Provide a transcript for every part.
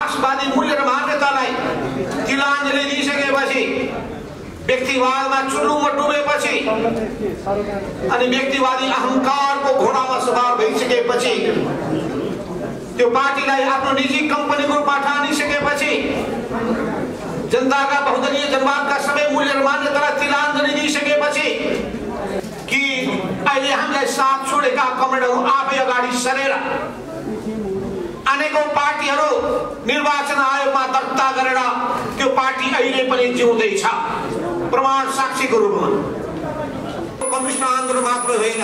मार्क्सवादी मूल्य र मान्यतालाई तिलाञ्जली दिइसकेपछि व्यक्तिवादमा चुल्लुमा डुबेपछि अनि व्यक्तिवादी अहंकारको घोडामा सवार भइसकेपछि त्यो पार्टीलाई आफ्नो निजी कम्पनीको रूपमा ठानिसकेपछि जनताका बहुदलीय जनवादका सबै मूल्य र मान्यतालाई तिलाञ्जली दिइसकेपछि कि अहिले हामीलाई साथ छोडेका कमरेडहरू आफै अगाडि सरेर अनेकौं पार्टीहरू निर्वाचन आयोगमा दर्ता गरेर त्यो पार्टी अहिले पनि जिउँदैछ प्रमाण साक्षीको रूपमा। कम्युनिस्ट आन्दोलन मात्रै होइन,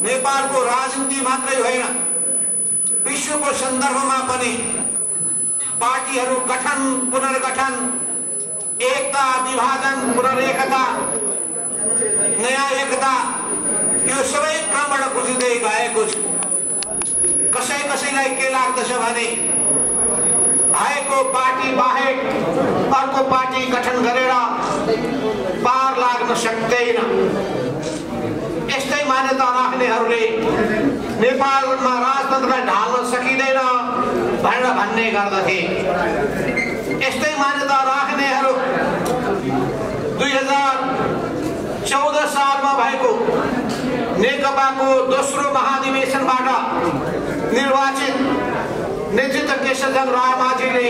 नेपालको राजनीति मात्रै होइन, विश्वको सन्दर्भमा पनि पार्टीहरू गठन पुनर्गठन, एकता विभाजन पुनरेकता, नयाँ एकता, यो सबै क्रमबाट बुझिँदै गएको छ। कसैलाई के लाग्दछ भने भएको पार्टी बाहेक अर्को पार्टी गठन गरेर पार लाग्न सक्दैन। यस्तै मान्यता राख्नेहरूले नेपालमा राजतन्त्रलाई ढाल्न सकिँदैन भनेर भन्ने गर्दथे। यस्तै मान्यता राख्नेहरू 2014 सालमा भएको नेकपाको दोस्रो महाधिवेशनबाट निर्वाचित नेतृत्व केशरचन्द्र रायमाझीले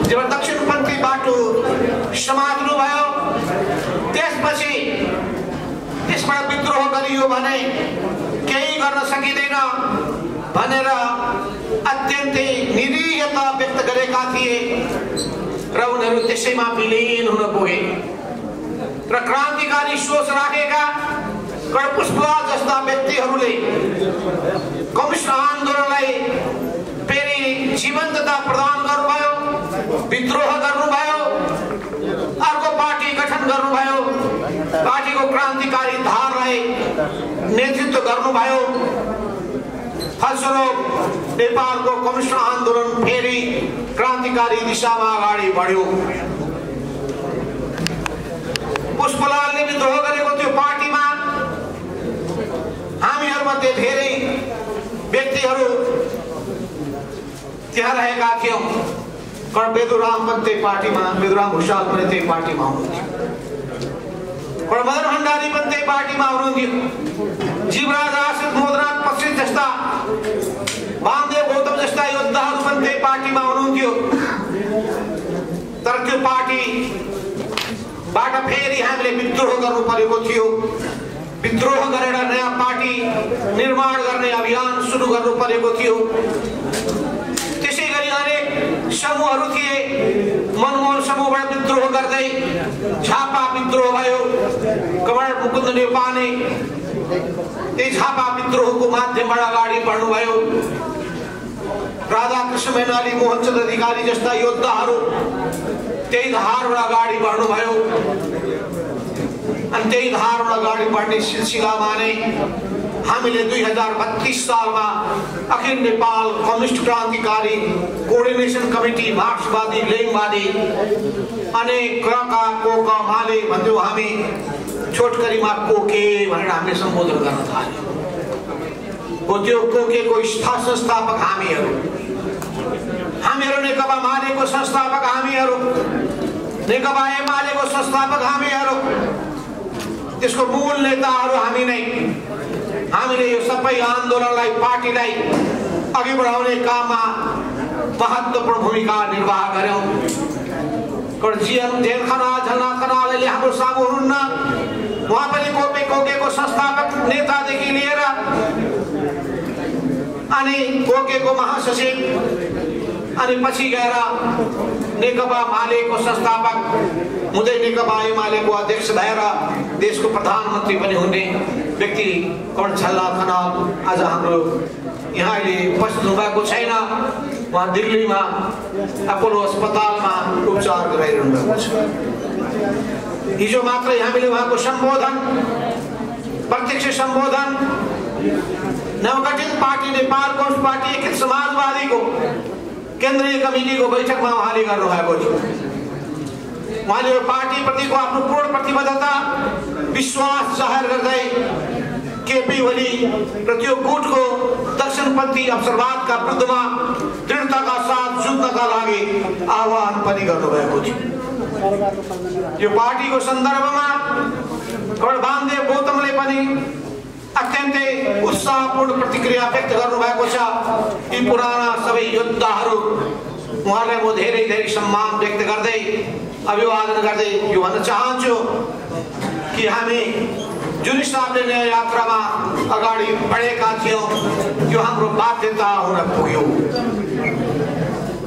जब दक्षिणपन्थी बाटो समात्नु भयो त्यसपछि त्यसबाट विद्रोह गरियो भने केही गर्न सकिँदैन भनेर अत्यन्तै निरीहता व्यक्त गरेका थिए र उनीहरू त्यसैमा विलीन हुन पुगे र क्रान्तिकारी सोच राखेका कर्पुष्पलाल जस्ता व्यक्तिहरूले कम्युनिस्ट आन्दोलनलाई फेरि जीवन्तता प्रदान गर्नुभयो, विद्रोह गर्नुभयो, अर्को पार्टी गठन गर्नुभयो, पार्टीको क्रान्तिकारी धारलाई नेतृत्व गर्नुभयो। फलस्वरूप नेपालको कम्युनिस्ट आन्दोलन फेरि क्रान्तिकारी दिशामा अगाडि बढ्यो। पुष्पलालले विद्रोह गरेको त्यो पार्टीमा हामीहरूमध्ये धेरै व्यक्तिहरू त्यहाँ रहेका थियौं। कारण बेदुराम पनि त्यही पार्टीमा, बेदुराम भुषाल पनि त्यही पार्टीमा हुनुहुन्थ्यो, मदन भण्डारी पनि त्यही पार्टीमा हुनुहुन्थ्यो, जीवराज आश्रित मोदनाथ पक्षी जस्ता, वामदेव गौतम जस्ता योद्धाहरू पनि त्यही पार्टीमा हुनुहुन्थ्यो। तर त्यो पार्टीबाट फेरि हामीले विद्रोह गर्नु परेको थियो। विद्रोह गरेर नयाँ पार्टी निर्माण गर्ने अभियान सुरु गर्नु परेको थियो। त्यसैगरी अनेक समूहहरू थिए, मनमोहन समूहबाट विद्रोह गर्दै झापा विद्रोह भयो, कमरेड मुकुन्द नेउपाने त्यही झापा विद्रोहको माध्यमबाट अगाडि बढ्नुभयो। राधाकृष्ण मैनाली, मोहनचन्द्र अधिकारी जस्ता योद्धाहरू त्यही धारबाट अगाडि बढ्नुभयो अनि त्यही धारबाट अगाडि बढ्ने सिलसिलामा नै हामीले 2032 सालमा अखिल नेपाल कम्युनिस्ट क्रान्तिकारी कोअर्डिनेसन कमिटी मार्क्सवादी लेङवादी अनेक क्रका कोका माले भन्थ्यौं हामी, छोटकरीमा कोके भनेर हामीले सम्बोधन गर्न थाल्यौं। त्यो कोकेको संस्थापक हामीहरू नेकपा मालेको संस्थापक हामीहरू, नेकपा एमालेको संस्थापक हामीहरू, त्यसको मूल नेताहरू हामी नै। हामीले यो सबै आन्दोलनलाई, पार्टीलाई अघि बढाउने काममा महत्त्वपूर्ण भूमिका निर्वाह गर्यौं। जेल खनाल, झलनाथ खनाल अहिले हाम्रो सामु हुनुहुन्न, उहाँ पनि कोकेको संस्थापक नेतादेखि लिएर अनि कोकेको महासचिव अनि पछि गएर नेकपा मालेको संस्थापक हुँदै नेकपा एमालेको अध्यक्ष भएर देशको प्रधानमन्त्री पनि हुने व्यक्ति कर्ण झलनाथ खनाल आज हाम्रो यहाँ अहिले उपस्थित हुनुभएको छैन। उहाँ दिल्लीमा अपोलो अस्पतालमा उपचार गराइरहनु भएको छ। हिजो मात्रै हामीले उहाँको सम्बोधन, प्रत्यक्ष सम्बोधन नवगठित पार्टी नेपाल कम्युनिस्ट पार्टी एकीकृत समाजवादीको केन्द्रीय कमिटीको बैठकमा उहाँले गर्नुभएको थियो। उहाँले यो पार्टी प्रतिको आफ्नो पूर्ण प्रतिबद्धता, विश्वास जाहेर गर्दै केपी ओली र त्यो गुटको दक्षिणपन्थी अवसरवादका विरुद्धमा दृढताका साथ जुत्नका लागि आह्वान पनि गर्नुभएको थियो। यो पार्टीको सन्दर्भमा बामदेव गौतमले पनि अत्यन्तै उत्साहपूर्ण प्रतिक्रिया व्यक्त गर्नुभएको छ। यी पुराना सबै योद्धाहरू उहाँलाई म धेरै धेरै सम्मान व्यक्त गर्दै अभिवादन गर्दै यो भन्न चाहन्छु कि हामी जुन हिसाबले नयाँ यात्रामा अगाडि बढेका थियौँ यो हाम्रो बाध्यता हुन पुग्यो।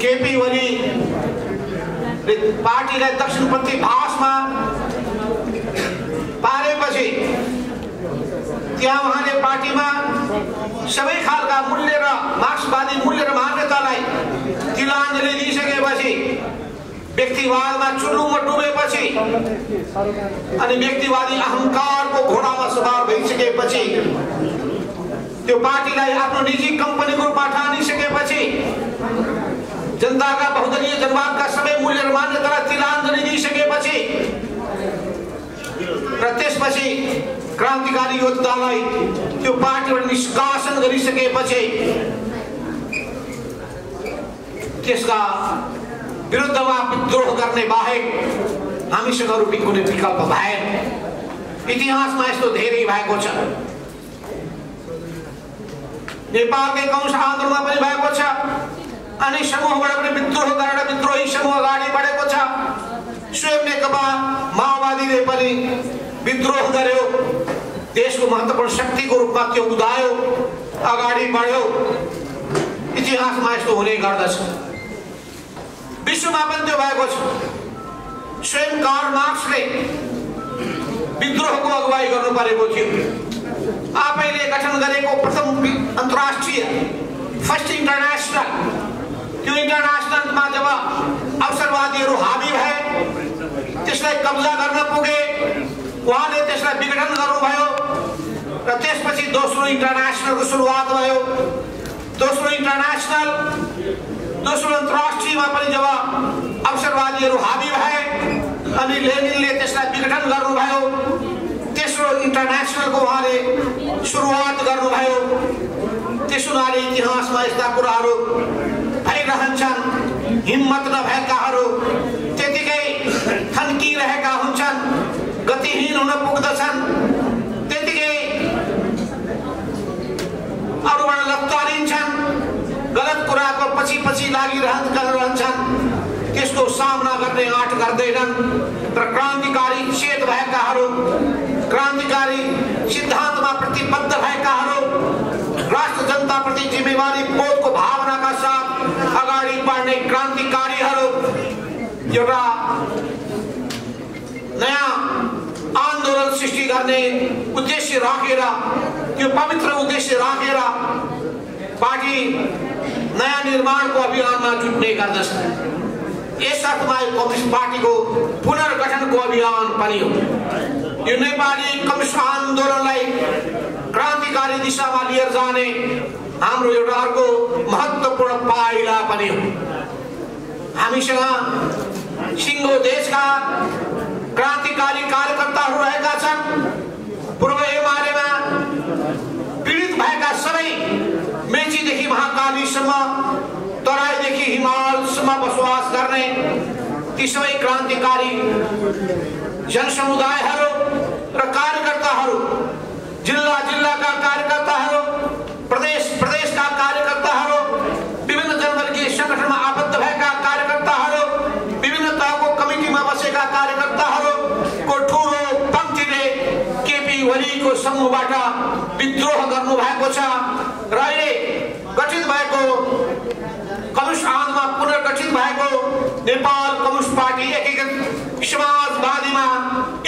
केपी ओली पार्टीलाई दक्षिणपन्थी भाषमा पारेपछि त्यहाँ उहाँले पार्टीमा सबै खालका मूल्य र मार्क्सवादी मूल्य र मान्यतालाई तिलाञ्जली दिइसकेपछि व्यक्तिवादमा चुल्लुमा डुबेपछि अनि व्यक्तिवादी अहंकारको घोडामा सवार भइसकेपछि त्यो पार्टीलाई आफ्नो निजी कम्पनीको रूपमा ठानिसकेपछि जनताका बहुदलीय जनवादका सबै मूल्य र मान्यतालाई तिलाञ्जली दिइसकेपछि र त्यसपछि क्रान्तिकारी योद्धालाई त्यो पार्टीबाट निष्कासन गरिसकेपछि त्यसका विरुद्धमा विद्रोह गर्ने बाहेक हामीसँग अरू कुनै विकल्प भएन। इतिहासमा यस्तो धेरै भएको छ। नेपालकै कम्युनिस्ट आन्दोलनमा पनि भएको छ। अनि समूहबाट पनि विद्रोह गरेर विद्रोही समूह अगाडि बढेको छ। स्वयं नेकपा माओवादीले पनि विद्रोह गर्यो, देशको महत्त्वपूर्ण शक्तिको रूपमा त्यो उदायो, अगाडि बढ्यो। इतिहासमा यस्तो हुने गर्दछ। विश्वमा पनि त्यो भएको छ। स्वयं कार्ल मार्क्सले विद्रोहको अगुवाई गर्नु परेको थियो। आफैले गठन गरेको प्रथम अन्तर्राष्ट्रिय फर्स्ट इन्टरनेसनल, त्यो इन्टरनेसनलमा जब अवसरवादीहरू हावी भए, त्यसलाई कब्जा गर्न पुगे, उहाँले त्यसलाई विघटन गर्नुभयो र त्यसपछि दोस्रो इन्टरनेसनलको सुरुवात भयो। दोस्रो अन्तर्राष्ट्रियमा पनि जब अवसरवादीहरू हावी भए अनि लेनिनले त्यसलाई विघटन गर्नुभयो, तेस्रो इन्टरनेसनलको उहाँले सुरुवात गर्नुभयो। त्यस हुनाले इतिहासमा यस्ता कुराहरू भइरहन्छन्। हिम्मत नभएकाहरू त्यतिकै थन्किरहेका हुन्छन्, गतिहीन हुन पुग्दछन्, त्यतिकै अरूबाट लत्तारिन्छन्, गलत कुराको पछि लागिरहन्छन्, त्यसको सामना गर्ने आँट गर्दैनन्। तर क्रान्तिकारी चेत भएकाहरू, क्रान्तिकारी सिद्धान्तमा प्रतिबद्ध भएकाहरू, राष्ट्र जनताप्रति जिम्मेवारी बोधको भावनाका साथ अगाडि बढ्ने क्रान्तिकारीहरू एउटा नयाँ आन्दोलन सृष्टि गर्ने उद्देश्य राखेर, त्यो पवित्र उद्देश्य राखेर पार्टी नयाँ निर्माणको अभियानमा जुट्ने गर्दछ। यस अर्थमा कम्युनिस्ट पार्टीको पुनर्गठनको अभियान पनि हो। यो नेपाली कम्युनिस्ट आन्दोलनलाई क्रान्तिकारी दिशामा लिएर जाने हाम्रो एउटा अर्को महत्त्वपूर्ण पाइला पनि हो। हामीसँग सिङ्गो देशका क्रान्तिकारी कार्यकर्ताहरू रहेका छन्। पूर्व एमालेमा पीडित भएका सबै मेचीदेखि महाकालीसम्म, तराईदेखि हिमालसम्म बसोबास गर्ने ती सबै क्रान्तिकारी जनसमुदायहरू र कार्यकर्ताहरू, जिल्ला जिल्लाका कार्यकर्ताहरू, प्रदेशका कार्यकर्ताहरू, विभिन्न जनवर्गीय संगठनमा आबद्ध भएका कार्यकर्ताहरू, विभिन्न तहको कमिटीमा बसेका कार्यकर्ताहरूको ठुलो पङ्क्तिले केपी ओलीको समूहबाट विद्रोह गर्नु भएको छ र अहिले गठित भएको कम्युनिस्ट आन्दोलनमा पुनर्गठित भएको नेपाल कम्युनिस्ट पार्टी एकीकृत समाजवादीमा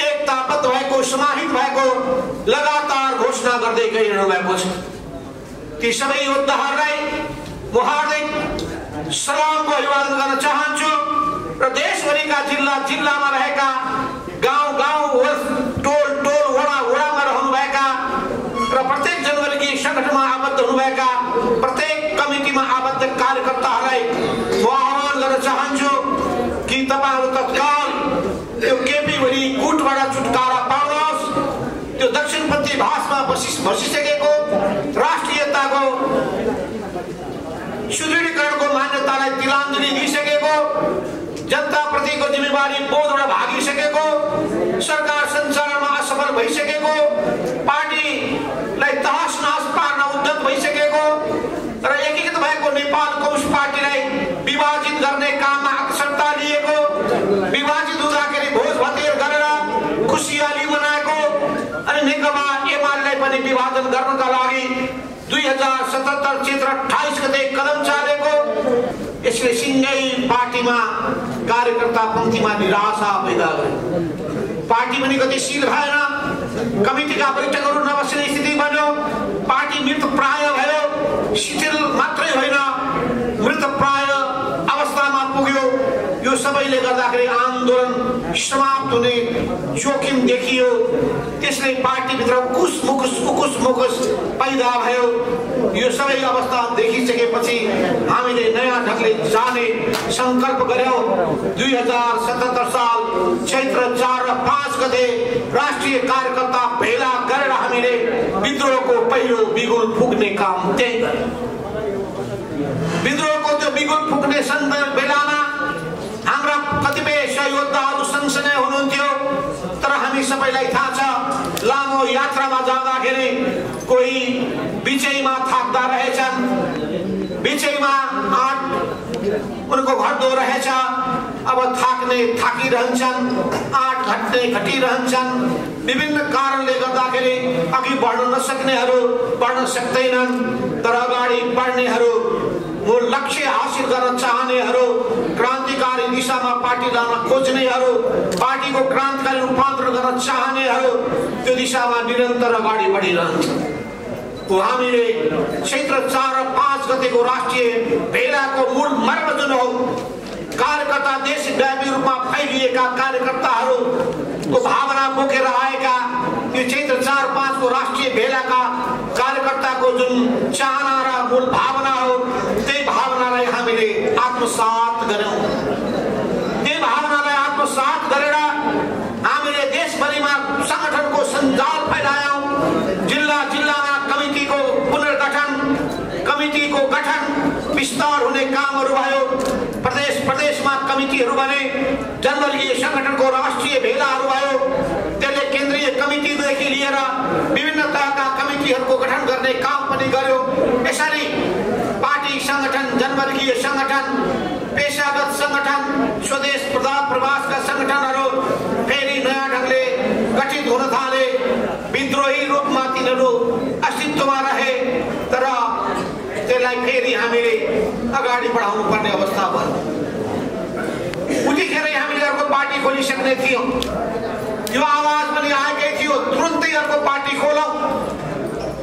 एकताबद्ध भएको, समाहित भएको लगातार घोषणा गर्दै गइरहनु भएको छ। ती सबै योद्धाहरूलाई म हार्दिक सलामको अभिवादन गर्न चाहन्छु र देशभरिका जिल्लामा रहेका गाउँ, टोल, वडामा रहनुभएका र प्रत्येक जनवर्गीय संगठनमा आबद्ध हुनुभएका, प्रत्येक कमिटीमा आबद्ध कार्यकर्ताहरूलाई म आह्वान गर्न चाहन्छु कि तपाईँहरू तत्काल त्यो केपी ओली गुटबाट छुटकारा पाउनुहोस्। त्यो दक्षिणपन्थी भाषमा बसिसकेको राष्ट्रियताको सुदृढीकरणको मान्यतालाई तिलाञ्जली जनता प्रतिको जिम्मेवारी बोधबाट भागिसकेको, सरकार सञ्चालनमा असफल भइसकेको, पार्टीलाई तहस नहस पार्न उद्यत भइसकेको र एकीकृत भएको नेपाल कम्युनिस्ट पार्टीलाई विभाजित गर्ने काममा अक्षरता लिएको, विभाजित हुँदाखेरि भोज भतेर गरेर खुसियाली मनाएको अनि नेकपा एमालेलाई पनि विभाजन गर्नका लागि 2077 चैत्र 28 गते कदम चालेको। यसले सिंगै पार्टीमा कार्यकर्ता पङ्क्तिमा निराशा पैदा गर्यो। पार्टी पनि गतिशील भएन, कमिटीका बैठकहरू नबस्ने स्थिति बन्यो, पार्टी मृतप्राय भयो, शिथिल मात्रै होइन मृतप्राय अवस्थामा पुग्यो। यो सबैले गर्दाखेरि आन्दोलन समाप्त हुने जोखिम देखियो। त्यसले पार्टीभित्र उकुस मुकुस पैदा भयो। यो सबै अवस्था देखिसकेपछि हामीले नयाँ ढङ्गले जाने संकल्प गर्यौं। 2077 साल चैत्र 4 र 5 गते राष्ट्रिय कार्यकर्ता भेला गरेर हामीले विद्रोहको पहिलो बिगुल फुक्ने काम त्यही गर्यौं। विद्रोहको त्यो बिगुल फुक्ने बेलामा हाम्रा कतिपय सहयोद्धाहरू सँगसँगै हुनुहुन्थ्यो, तर हामी सबैलाई थाहा छ लामो यात्रामा जाँदाखेरि कोही बिचैमा थाक्दा रहेछन्, बिचैमा आँट उनको घट्दो रहेछ। अब थाकिरहन्छन्, आँट घटिरहन्छन्। विभिन्न कारणले गर्दाखेरि अघि बढ्न नसक्नेहरू बढ्न सक्दैनन्, तर अगाडि बढ्नेहरू, मूल लक्ष्य हासिल गर्न चाहनेहरू, क्रान्तिकारी दिशामा पार्टी लान खोज्नेहरू, पार्टीको क्रान्तिकारी रूपान्तरण गर्न चाहनेहरू त्यो दिशामा निरन्तर अगाडि बढिरहन्छ। हामीले चैत्र 4 र 5 गतेको राष्ट्रिय भेलाको मूल मर्म जुन हो, कार्यकर्ता देशव्यापी रूपमा फैलिएका कार्यकर्ताहरूको भावना बोकेर आएका यो चैत्र 4-5 को राष्ट्रिय भेलाका कार्यकर्ताको जुन चाहना र मूल भावना हो, त्यही भावनालाई हामीले आत्मसात गर्यौं। त्यही भावनालाई आत्मसात गरेर हामीले देशभरिमा संगठनको सञ्जाल फैलायौं। जिल्ला जिल्लामा कमिटीको पुनर्गठन, कमिटीको गठन विस्तार हुने कामहरू भयो। प्रदेश प्रदेशमा कमिटीहरू बने, जनवर्गीय संगठनको राष्ट्रिय भेलाहरू भयो। त्यसले केन्द्रीय कमिटीदेखि लिएर विभिन्न तहका कमिटीहरूको गठन गर्ने काम पनि गर्यो। यसरी पार्टी संगठन, जनवर्गीय संगठन, पेशागत संगठन, स्वदेश प्रवासका संगठनहरू फेरि नयाँ ढङ्गले गठित हुन थाले। विद्रोही रूपमा तिनीहरू अस्तित्वमा रहे, तर त्यसलाई फेरि हामीले अगाडि बढाउनु पर्ने अवस्था भयो। उतिखेरै हामीले अर्को पार्टी खोलिसक्ने थियौं। यो आवाज पनि आएकै थियो तुरुन्तै अर्को पार्टी खोलौं,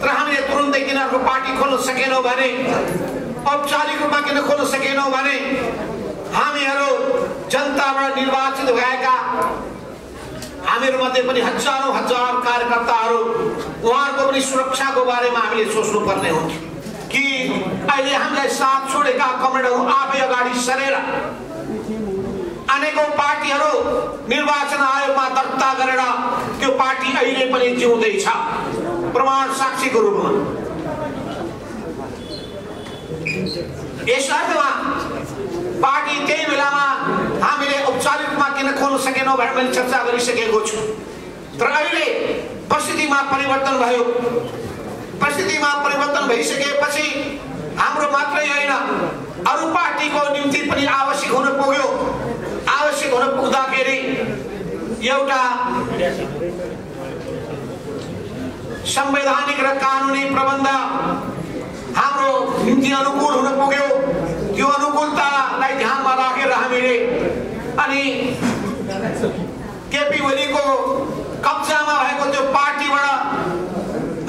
तर हामीले तुरुन्तै किन अर्को पार्टी खोल्न सकेनौं भने, औपचारिक रूपमा किन खोल्न सकेनौं भने हामीहरू जनताबाट निर्वाचित भएका हामीहरूमध्ये पनि हजारौं हजार कार्यकर्ताहरू, उहाँहरूको पनि सुरक्षाको बारेमा हामीले सोच्नु पर्ने हुन्थ्यो कि अहिले हामीलाई साथ छोडेका कमरेडहरू आफै अगाडि सरेर अनेकौं पार्टीहरू निर्वाचन आयोगमा दर्ता गरेर त्यो पार्टी अहिले पनि जिउँदैछ प्रमाण साक्षीको रूपमा। यस अर्थमा पार्टी त्यही बेलामा हामीले औपचारिक रूपमा किन खोल्न सकेनौं भनेर मैले चर्चा गरिसकेको छु। तर अहिले परिस्थितिमा परिवर्तन भयो। परिस्थितिमा परिवर्तन भइसकेपछि हाम्रो मात्रै होइन, अरू पार्टीको निम्ति पनि आवश्यक हुन पुग्यो। आवश्यक हुन पुग्दाखेरि एउटा संवैधानिक र कानुनी प्रबन्ध हाम्रो निम्ति अनुकूल हुन पुग्यो। त्यो अनुकूलतालाई ध्यानमा राखेर हामीले अनि केपी ओलीको कब्जामा भएको त्यो पार्टीबाट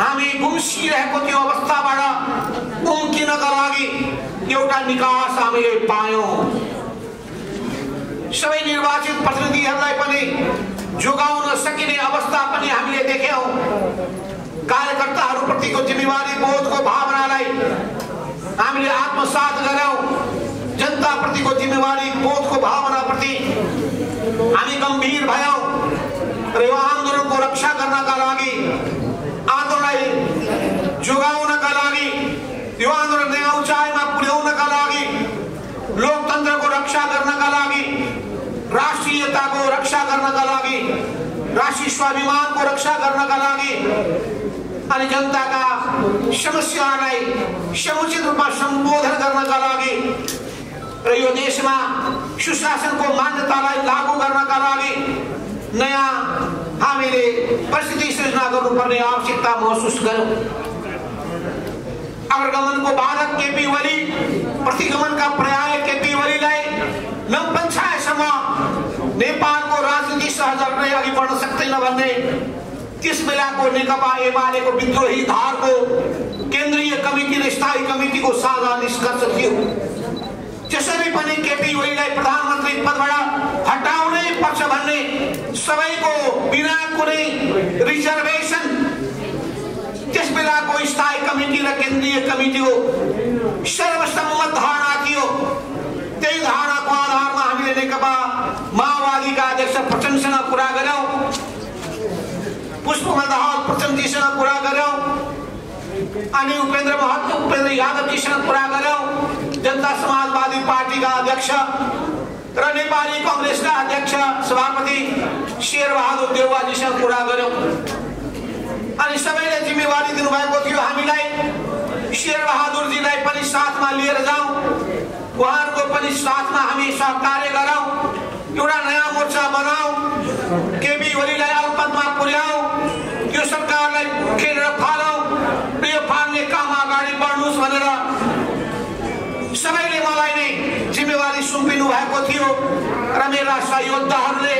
हामी गुम्सिरहेको त्यो अवस्थाबाट उम्किनका लागि एउटा निकास हामीले पायौं। सबै निर्वाचित प्रतिनिधिहरूलाई पनि जोगाउन सकिने अवस्था पनि हामीले देख्यौं। कार्यकर्ताहरूप्रतिको जिम्मेवारी बोधको भावनालाई हामीले आत्मसात गर्यौं। जनताप्रतिको जिम्मेवारी बोधको भावनाप्रति हामी गम्भीर भयौं र यो आन्दोलनको रक्षा गर्नका लागि, आन्दोलनलाई जोगाउनका लागि, यो आन्दोलन नयाँ उचाइमा पुर्याउनका लागि, लोकतन्त्रको रक्षा गर्नका लागि स्वाभिमानको रक्षा गर्नका लागि अनि जनताका समस्यालाई समुचित रूपमा सम्बोधन गर्नका लागि र यो देशमा सुशासनको मान्यतालाई लागू गर्नका लागि नयाँ हामीले परिस्थिति सृजना गर्नुपर्ने आवश्यकता महसुस गर्यौं। अग्रगमनको बाधक केपी ओली, प्रतिगमनका पर्याय केपी ओलीलाई नम्पन्छाएसम्म नेपालको राजनीति सहजै अघि बढ्न सक्दैन भन्ने त्यस बेलाको नेकपा एमालेको विद्रोही धारको केन्द्रीय कमिटी र स्थायी कमिटीको साझा निष्कर्ष थियो। त्यसरी पनि केपी ओलीलाई प्रधानमन्त्री पदबाट हटाउनै पर्छ भन्ने सबैको बिना कुनै रिजर्भेसन त्यस बेलाको स्थायी कमिटी र केन्द्रीय कमिटीको सर्वसम्मत धारणा थियो। त्यही धारणाको आधारमा हामीले नेकपा माओवादीका अध्यक्ष प्रचण्डसँग कुरा गर्यौं, पुष्पकमल दाहाल प्रचण्डजीसँग कुरा गर्यौं अनि उपेन्द्र यादवजीसँग कुरा गर्यौं, जनता समाजवादी पार्टीका अध्यक्ष र नेपाली कांग्रेसका अध्यक्ष सभापति शेरबहादुर देउवाजीसँग कुरा गर्यौं अनि सबैले जिम्मेवारी दिनुभएको थियो हामीलाई शेरबहादुरजीलाई पनि साथमा लिएर जाउँ, उहाँहरूको पनि साथमा हामी सहकार्य गरौँ, एउटा नयाँ मोर्चा बनाऊ, केपी ओलीलाई अल्पमतमा पुर्याऊ, यो सरकारलाई खेलेर फालौँ, यो फाल्ने काम अगाडि बढ्नुस् भनेर सबैले मलाई नै जिम्मेवारी सुम्पिनु भएको थियो र मेरा सहयोद्धाहरूले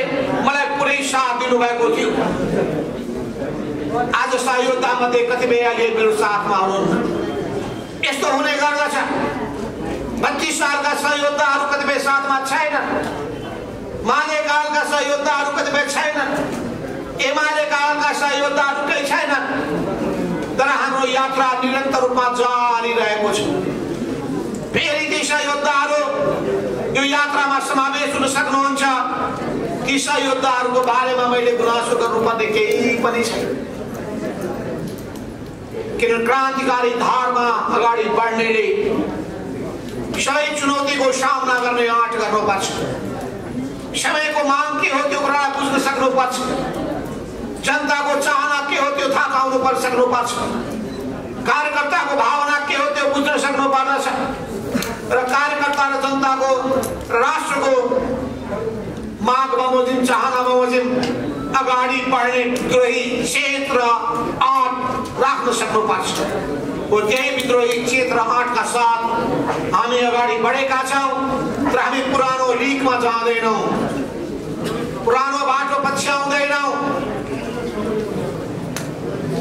मलाई पुरै साथ दिनुभएको थियो। आज सहयोद्धा मध्ये कतिपयले मेरो साथमा हुनुहुन्न। यस्तो हुने गर्दछ। 32 सालका सहयोद्धाहरू कतिपय साथमा छैनन्, माले कालका सहयोद्धाहरू कतिपय छैनन्, एमाले कालका सहयोद्धाहरू केही छैनन्, तर हाम्रो यात्रा निरन्तर रूपमा जारी रहेको छ। फेरि ती सहयोद्धाहरू यो यात्रामा समावेश हुन सक्नुहुन्छ। ती सहयोद्धाहरूको बारेमा मैले गुनासो गर्नुपर्ने केही पनि छैन, किन क्रान्तिकारी धारमा अगाडि बढ्नेले सबै चुनौतीको सामना गर्ने आँट गर्नुपर्छ। समयको माग के हो त्यो कुरा बुझ्न सक्नुपर्छ, जनताको चाहना के हो त्यो थाहा पाउनु सक्नुपर्छ, कार्यकर्ताको भावना के हो त्यो बुझ्न सक्नुपर्दछ र कार्यकर्ता र जनताको राष्ट्रको माग बमोजिम चाहना बमोजिम अगाडि बढ्ने विद्रोही चेत र आँट राख्न सक्नुपर्छ। त्यही विद्रोही चेत र आँटका साथ हामी अगाडि बढेका छौँ र हामी पुरानो लिगमा जाँदैनौँ, पुरानो बाटो पछ्याउँदैनौँ।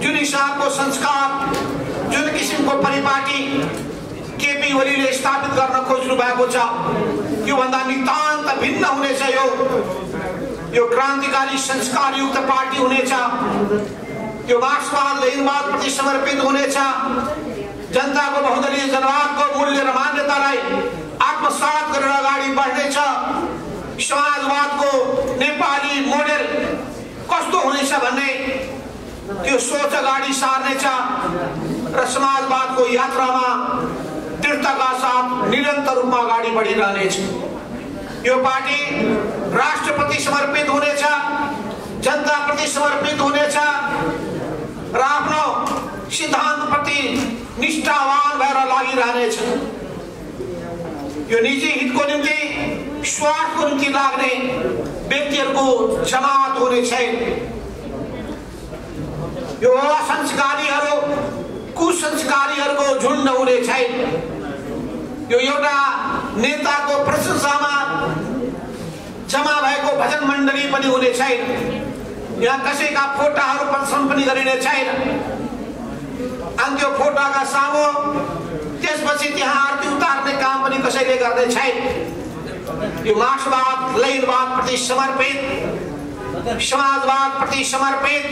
जुन हिसाबको संस्कार, जुन किसिमको परिपाटी केपी ओलीले स्थापित गर्न खोज्नु भएको छ त्योभन्दा नितान्त भिन्न हुनेछ। यो क्रान्तिकारी संस्कारयुक्त पार्टी हुनेछ, यो मार्क्सवाद लेनिनवाद प्रति समर्पित हुनेछ, जनताको बहुदलीय जनवादको मूल्य र मान्यतालाई आत्मसात गरेर अगाडि बढ्नेछ। समाजवादको नेपाली मोडेल कस्तो हुनेछ भन्ने त्यो सोच अगाडि सार्नेछ र समाजवादको यात्रामा दृढताका साथ निरन्तर रूपमा अगाडि बढिरहनेछ। यो पार्टी राष्ट्रप्रति समर्पित हुनेछ, जनताप्रति समर्पित हुनेछ र आफ्नो सिद्धान्तप्रति निष्ठावान भएर लागिरहनेछ। यो निजी हितको निम्ति, स्वार्थको निम्ति लाग्ने व्यक्तिहरूको जमात हुने छैन। यो असंस्कारीहरू, कुसंस्कारीहरूको झुन्ड हुने छैन। यो एउटा नेताको प्रशंसामा जमा भएको भजन मण्डली पनि हुने छैन। यहाँ कसैका फोटाहरू प्रदर्शन पनि गरिने छैन। अनि त्यो फोटाका सामु त्यसपछि त्यहाँ आरती उतार्ने काम पनि कसैले गर्ने छैन। यो मार्क्सवाद लेनिनवाद प्रति समर्पित, समाजवाद प्रति समर्पित,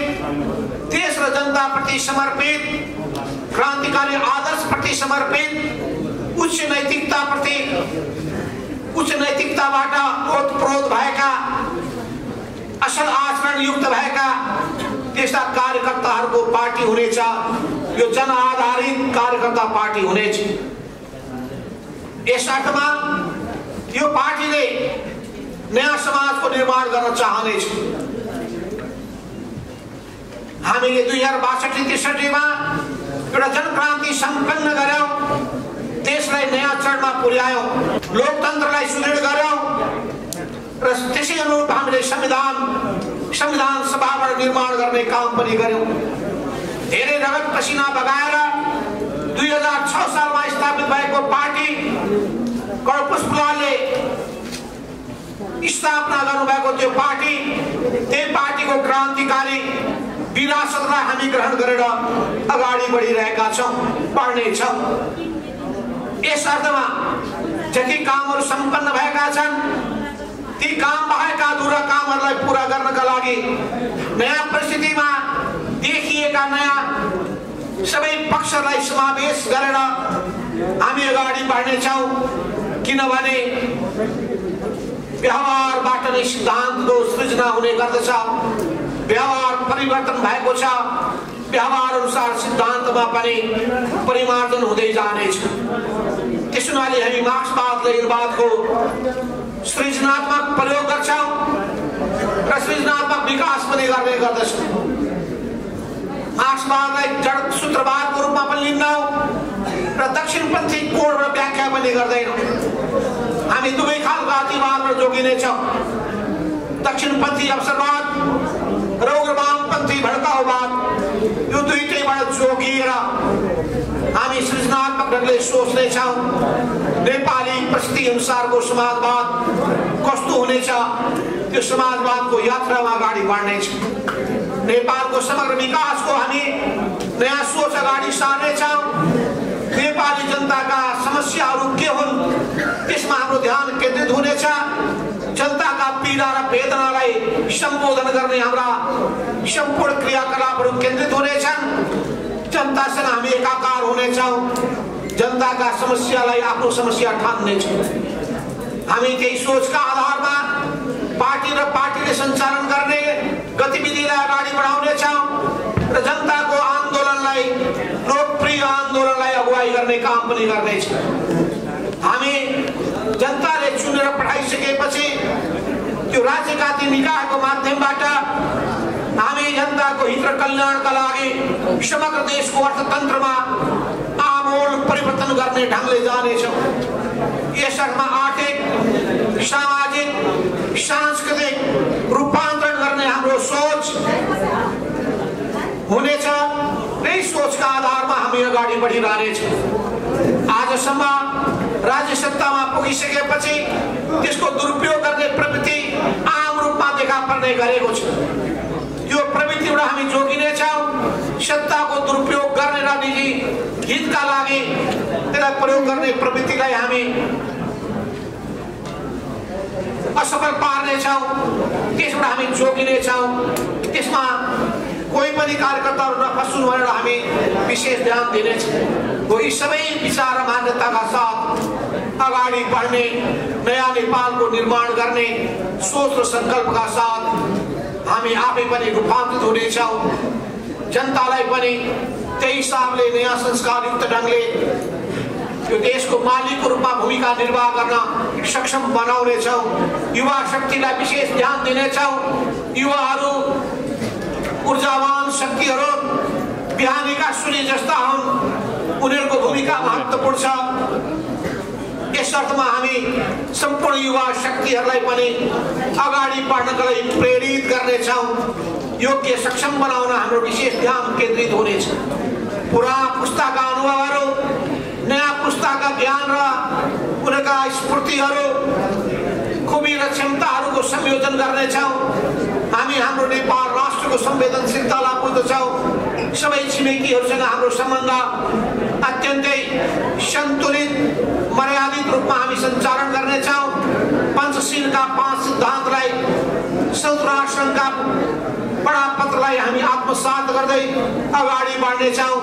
देश र जनता प्रति समर्पित, क्रान्तिकारी आदर्श प्रति समर्पित, उच्च नैतिकताबाट ओतप्रोत भएका, असल आचरण युक्त भएका त्यस्ता कार्यकर्ताहरूको पार्टी हुनेछ। यो जन आधारित कार्यकर्ता पार्टी हुनेछ। यस अर्थमा यो पार्टीले नयाँ समाजको निर्माण गर्न चाहनेछ। हामीले 2062-63 मा एउटा जनक्रान्ति सम्पन्न गर्यौं, देशलाई नयाँ चरणमा पुर्यायौं, लोकतन्त्रलाई सुदृढ गर्यौं र त्यसै अनुरूप हामीले संविधान सभाबाट निर्माण गर्ने काम पनि गर्यौं। धेरै रगत पसिना बगाएर 2006 सालमा स्थापित भएको पार्टी कर्णपुष्पलालले स्थापना गर्नुभएको त्यो पार्टी, त्यही पार्टीको क्रान्तिकारी विरासतलाई हामी ग्रहण गरेर अगाडि बढिरहेका छौं, बढ्नेछौं। यस अर्थमा जति कामहरू सम्पन्न भएका छन्, ती काम बाहेक अधुरा कामहरूलाई पूरा गर्नका लागि नयाँ परिस्थितिमा देखिएका नयाँ सबै पक्षलाई समावेश गरेर हामी अगाडि बढ्नेछौं। किनभने व्यवहारबाट नै सिद्धान्तको सृजना हुने गर्दछ, व्यवहार परिवर्तन भएको छ, व्यवहार अनुसार सिद्धान्तमा पनि परिमार्जन हुँदै जानेछ। त्यसो हुनाले हामी मार्क्सवाद लेनिनवादको सृजनात्मक प्रयोग गर्छौं र सृजनात्मक विकास पनि गर्ने गर्दछौं। मार्क्सवादलाई जड सूत्रवादको रूपमा पनि लिन्नौं र दक्षिणपन्थी कोणबाट व्याख्या पनि गर्दैनौं। हामी दुवै खालका अतिवादबाट जोगिनेछौं, दक्षिणपन्थी अवसरवाद र उग्रवामपन्थी भड्काउवाद, यो दुईटैबाट जोगिएर हामी सृजनात्मक ढंगले सोच्नेछौं। नेपाली परिस्थिति अनुसारको समाजवाद कस्तो हुनेछ, त्यो समाजवादको यात्रामा अगाडि बढ्नेछ। नेपालको समग्र विकासको हामी नयाँ सोच अगाडि सार्नेछौं। नेपाली जनताका समस्याहरू के हुन्, त्यसमा हाम्रो ध्यान केन्द्रित हुनेछ। जनताका पीडा र वेदनालाई सम्बोधन गर्ने हाम्रा सम्पूर्ण क्रियाकलापहरू केन्द्रित हुनेछन्। जनतासँग हामी एकाकार हुनेछौं, जनताका समस्यालाई आफ्नो समस्या ठान्नेछौं। हामी त्यही सोचका आधारमा पार्टी र पार्टीले सञ्चालन गर्ने गतिविधिलाई अगाडि बढाउनेछौं र जनताको आन्दोलनलाई, लोकप्रिय आन्दोलनलाई अगुवाई गर्ने काम पनि गर्नेछौं। हामी जनताले चुनेर पठाइसकेपछि त्यो राज्यका ती निकायको माध्यमबाट हामी जनताको हित र कल्याणका लागि समग्र देशको अर्थतन्त्रमा आमूल परिवर्तन गर्ने ढंगले जानेछौं। यसमा आर्थिक, सामाजिक, सांस्कृतिक रूपान्तरण गर्ने हाम्रो सोच हुनेछ। यही सोचका आधारमा हामी अगाडि बढिरहनेछौं। आजसम्म राज्य सत्तामा पुगिसकेपछि त्यसको दुरुपयोग गर्ने प्रवृत्ति आम रूपमा देखा पर्ने गरेको छ। यो प्रवृत्तिबाट हामी जोगिनेछौं। सत्ताको दुरुपयोग गर्ने र निजी हितका लागि त्यसलाई प्रयोग गर्ने प्रवृत्तिलाई हामी असफल पार्नेछौं। त्यसबाट हामी जोगिनेछौं। त्यसमा कोही पनि कार्यकर्ताहरू नफसुन् भनेर हामी विशेष ध्यान दिनेछौं। यी सबै विचार र मान्यताका साथ अगाडि बढ्ने, नयाँ नेपालको निर्माण गर्ने सोच र संकल्पका साथ हामी आफै पनि रूपान्तरित हुनेछौं। जनतालाई पनि त्यही हिसाबले नयाँ संस्कारयुक्त ढंगले यो देशको मालिकको रूपमा भूमिका निर्वाह गर्न सक्षम बनाउनेछौं। युवा शक्तिलाई विशेष ध्यान दिनेछौं। युवाहरू ऊर्जावान शक्तिहरू बिहानीका सूर्य जस्ता हुन्, उनीहरूको भूमिका महत्त्वपूर्ण छ। यस अर्थमा हामी सम्पूर्ण युवा शक्तिहरूलाई पनि अगाडि बढ्नका लागि प्रेरित गर्नेछौं। योग्य सक्षम बनाउन हाम्रो विशेष ध्यान केन्द्रित हुनेछ। पुराना पुस्ताका अनुभवहरू, नयाँ पुस्ताका ज्ञान र उनीहरूका स्फूर्तिहरू, खुबी र क्षमताहरूको संयोजन गर्नेछौं। हामी हाम्रो नेपाल राष्ट्रको संवेदनशीलतालाई बुझ्दछौं। सबै छिमेकीहरूसँग हाम्रो सम्बन्ध अत्यन्तै सन्तुलित, मर्यादित रूपमा हामी सञ्चालन गर्नेछौं। पञ्चशीलका 5 सिद्धान्तलाई, संयुक्त राष्ट्र संघका बडापत्रलाई हामी आत्मसात गर्दै अगाडि बढ्नेछौं।